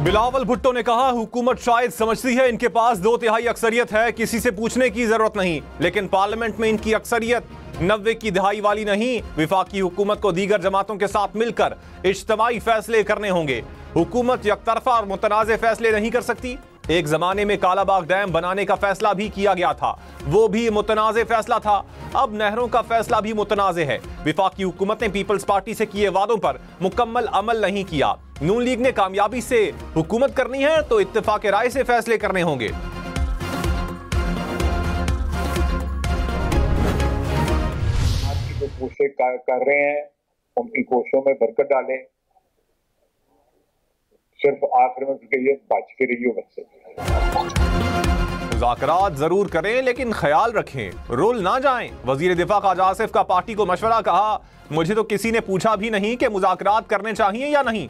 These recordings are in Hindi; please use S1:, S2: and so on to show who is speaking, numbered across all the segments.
S1: बिलावल भुट्टो ने कहा, हुकूमत शायद समझती है इनके पास 2/3 अक्सरियत है, किसी से पूछने की जरूरत नहीं, लेकिन पार्लियामेंट में इनकी अक्सरियत 90 की दहाई वाली नहीं। विफाकी हुकूमत को दीगर जमातों के साथ मिलकर इज्तिमाई फैसले करने होंगे। हुकूमत यकतरफा और मुतनाज़े फैसले नहीं कर सकती। एक जमाने में कालाबाग डैम बनाने का फैसला भी किया गया था, वो भी मुतनाज़े फैसला था। अब नहरों का फैसला भी मुतनाज़े है। विफाकी हुकूमत ने पीपल्स पार्टी से किए वादों पर मुकम्मल अमल नहीं किया। नून लीग ने कामयाबी से हुकूमत करनी है तो इत्तेफाक राय से फैसले करने होंगे।
S2: आपकी जो कोशिश कर रहे हैं उनकी कोशिशों में बरकत डालें। सिर्फ आखिर में ये बच के रही हो बच्चे।
S1: मुज़ाकरात जरूर करें लेकिन ख्याल रखें, रोल ना जाएं। वजीर दिफा ख्वाजा आसिफ का पार्टी को मशवरा, कहा मुझे तो किसी ने पूछा भी नहीं कि मुज़ाकरात करने चाहिए या नहीं।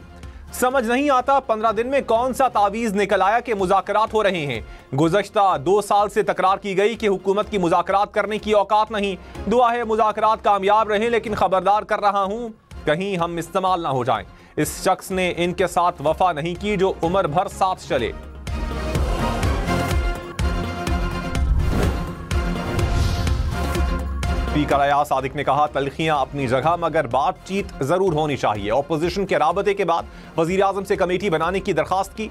S1: समझ नहीं आता 15 दिन में कौन सा तावीज़ निकल आया कि मुज़ाकरात हो रहे हैं। गुज़श्ता 2 साल से तकरार की गई कि हुकूमत की मुज़ाकरात करने की औकात नहीं। दुआ है मुज़ाकरात कामयाब रहें, लेकिन खबरदार कर रहा हूं कहीं हम इस्तेमाल ना हो जाएं। इस शख्स ने इनके साथ वफा नहीं की जो उम्र भर साथ चले। स्पीकर अयाज सादिक ने कहा, तलखियां अपनी जगह मगर बातचीत जरूर होनी चाहिए। ऑपोजिशन के राबते के बाद वजीर आजम से कमेटी बनाने की दरखास्त की।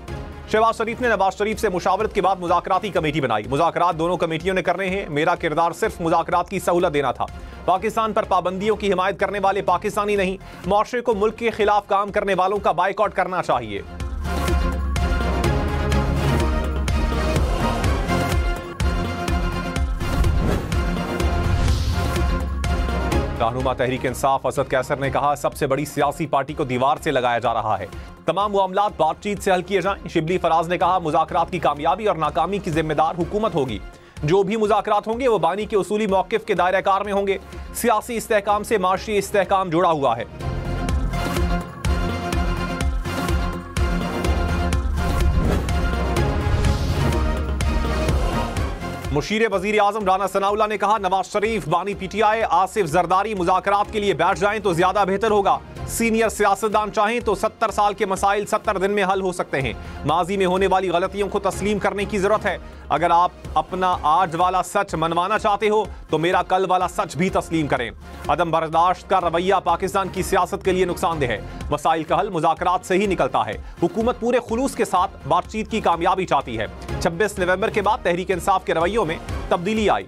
S1: शहबाज शरीफ ने नवाज शरीफ से मुशावरत के बाद मुज़ाकराती कमेटी बनाई। मुज़ाकरात दोनों कमेटियों ने करने हैं। मेरा किरदार सिर्फ मुज़ाकरात की सहूलत देना था। पाकिस्तान पर पाबंदियों की हिमायत करने वाले पाकिस्तानी नहीं, मुआशरे को मुल्क के खिलाफ काम करने वालों का बाइकआउट करना चाहिए। रहनुमा तहरीक इंसाफ असद कैसर ने कहा, सबसे बड़ी सियासी पार्टी को दीवार से लगाया जा रहा है, तमाम मामलात बातचीत से हल किए जाएं। शिबली फराज ने कहा, मुज़ाकरात की कामयाबी और नाकामी की जिम्मेदार हुकूमत होगी। जो भी मुज़ाकरात होंगे वो बानी के उसूली मौक़िफ़ के दायरे कार में होंगे। सियासी इस्तेहकाम से माशी इस्तेहकाम जुड़ा हुआ है। मुशीर वजीर आजम राना सनाउल्लाह ने कहा, नवाज शरीफ, बानी पीटीआई, आसिफ जरदारी मुज़ाकरात के लिए बैठ जाएं तो ज्यादा बेहतर होगा। सीनियर सियासतदान चाहें तो 70 साल के मसाइल 70 दिन में हल हो सकते हैं। माजी में होने वाली गलतियों को तस्लीम करने की जरूरत है। अगर आप अपना आज वाला सच मनवाना चाहते हो तो मेरा कल वाला सच भी तस्लीम करें। अदम बर्दाश्त का रवैया पाकिस्तान की सियासत के लिए नुकसानदेह है। मसाइल का हल मुज़ाकरात से ही निकलता है। हुकूमत पूरे खुलूस के साथ बातचीत की कामयाबी चाहती है। 26 नवंबर के बाद तहरीक इंसाफ के रवैयों में तब्दीली आई।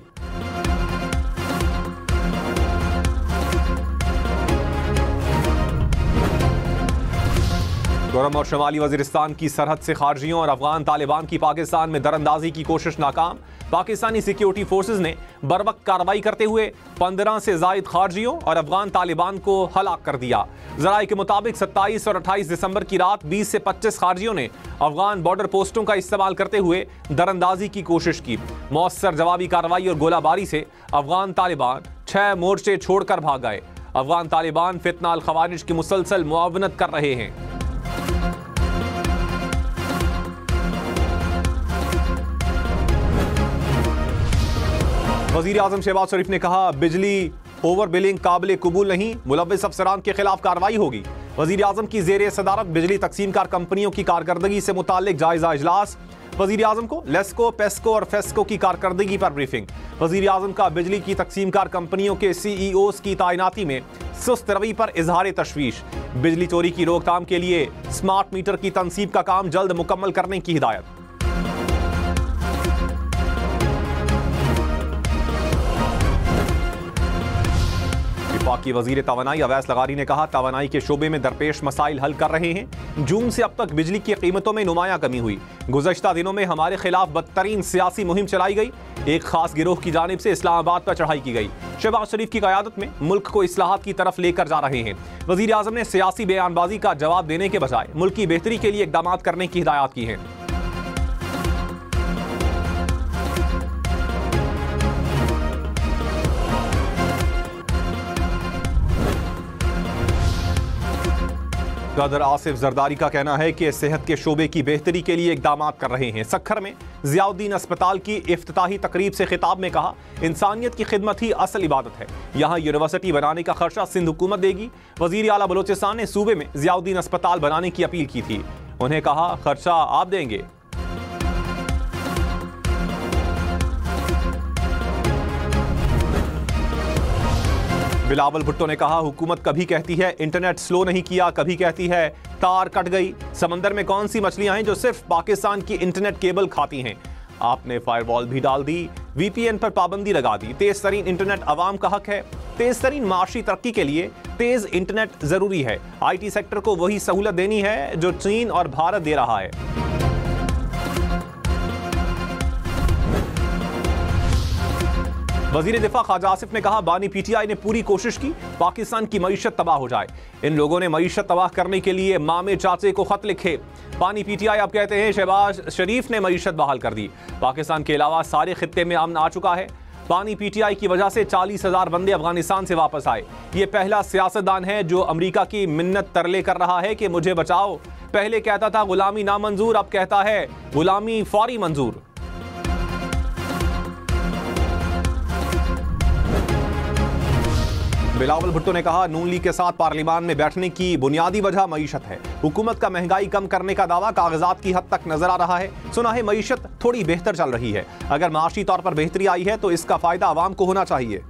S1: गौरम और शुमाली वजीरिस्तान की सरहद से खारजियों और अफगान तालिबान की पाकिस्तान में दरअंदाजी की कोशिश नाकाम। पाकिस्तानी सिक्योरिटी फोर्सेज ने बरवक्त कार्रवाई करते हुए 15 से जायद खारजियों और अफगान तालिबान को हलाक कर दिया। जराये के मुताबिक 27 और 28 दिसंबर की रात 20 से 25 खारजियों ने अफगान बॉर्डर पोस्टों का इस्तेमाल करते हुए दरअंदाजी की कोशिश की। मौसर जवाबी कार्रवाई और गोलाबारी से अफगान तालिबान 6 मोर्चे छोड़कर भाग गए। अफगान तालिबान फितना अल खवारिज की मुसलसल मुआवनत कर रहे हैं। वजीर आजम शहबाज शरीफ ने कहा, बिजली ओवर बिलिंग काबिल कबूल नहीं, मुलव्विस अफसरान के खिलाफ कार्रवाई होगी। वजीर आजम की जेर सदारत बिजली तकसीमकार कंपनियों की कारकर्दगी से मुताल्लिक जायजा इजलास। वजीर आजम को लेस्को, पेस्को और फेस्को की कारकर्दगी पर ब्रीफिंग। वजीर आजम का बिजली की तकसीमकार कंपनियों के CEOs की तैनाती में सुस्त रवि पर इजहार तशवीश। बिजली चोरी की रोकथाम के लिए स्मार्ट मीटर की तनसीब का काम जल्द मुकम्मल करने की हिदायत। वफाकी वजीर तवानाई अवैस लगारी ने कहा, तवानाई के शोबे में दरपेश मसाइल हल कर रहे हैं। जून से अब तक बिजली की कीमतों में नुमाया कमी हुई। गुज़श्ता दिनों में हमारे खिलाफ बदतरीन सियासी मुहिम चलाई गई। एक खास गिरोह की जानिब से इस्लामाबाद पर चढ़ाई की गई। शहबाज शरीफ की क़यादत में मुल्क को इस्लाहात की तरफ लेकर जा रहे हैं। वजीर आजम ने सियासी बयानबाजी का जवाब देने के बजाय मुल्क की बेहतरी के लिए इक़दामात करने की हिदायत की है। सदर आसिफ जरदारी का कहना है कि सेहत के शोबे की बेहतरी के लिए इक़दामात कर रहे हैं। सखर में ज़ियाउद्दीन अस्पताल की इफ्तिताही तकरीब से खिताब में कहा, इंसानियत की खिदमत ही असल इबादत है। यहाँ यूनिवर्सिटी बनाने का खर्चा सिंध हुकूमत देगी। वज़ीर आला बलोचिस्तान ने सूबे में ज़ियाउद्दीन अस्पताल बनाने की अपील की थी। उन्हें कहा खर्चा आप देंगे। बिलावल भुट्टो ने कहा हुकूमत कभी कहती है इंटरनेट स्लो नहीं किया, कभी कहती है तार कट गई। समंदर में कौन सी मछलियां हैं जो सिर्फ पाकिस्तान की इंटरनेट केबल खाती हैं? आपने फायरवॉल भी डाल दी, वीपीएन पर पाबंदी लगा दी। तेज तरीन इंटरनेट अवाम का हक है। तेज तरीन माशी तरक्की के लिए तेज इंटरनेट जरूरी है। आईटी सेक्टर को वही सहूलत देनी है जो चीन और भारत दे रहा है। वजीर दिफा ख्वाजा आसिफ ने कहा बानी पीटीआई ने पूरी कोशिश की पाकिस्तान की मईशत तबाह हो जाए। इन लोगों ने मईशत तबाह करने के लिए मामे चाचे को खत लिखे। बानी पीटीआई अब कहते हैं शहबाज शरीफ ने मईशत बहाल कर दी। पाकिस्तान के अलावा सारे खित्ते में अमन आ चुका है। बानी पीटीआई की वजह से 40,000 बंदे अफगानिस्तान से वापस आए। ये पहला सियासतदान है जो अमेरिका की मिन्नत तरले कर रहा है कि मुझे बचाओ। पहले कहता था गुलामी नामंजूर, अब कहता है गुलामी फौरी मंजूर। बिलावल भुट्टो ने कहा नून लीग के साथ पार्लियामान में बैठने की बुनियादी वजह मईशत है। हुकूमत का महंगाई कम करने का दावा कागजात की हद तक नजर आ रहा है। सुना है मईशत थोड़ी बेहतर चल रही है। अगर माशी तौर पर बेहतरी आई है तो इसका फायदा आवाम को होना चाहिए।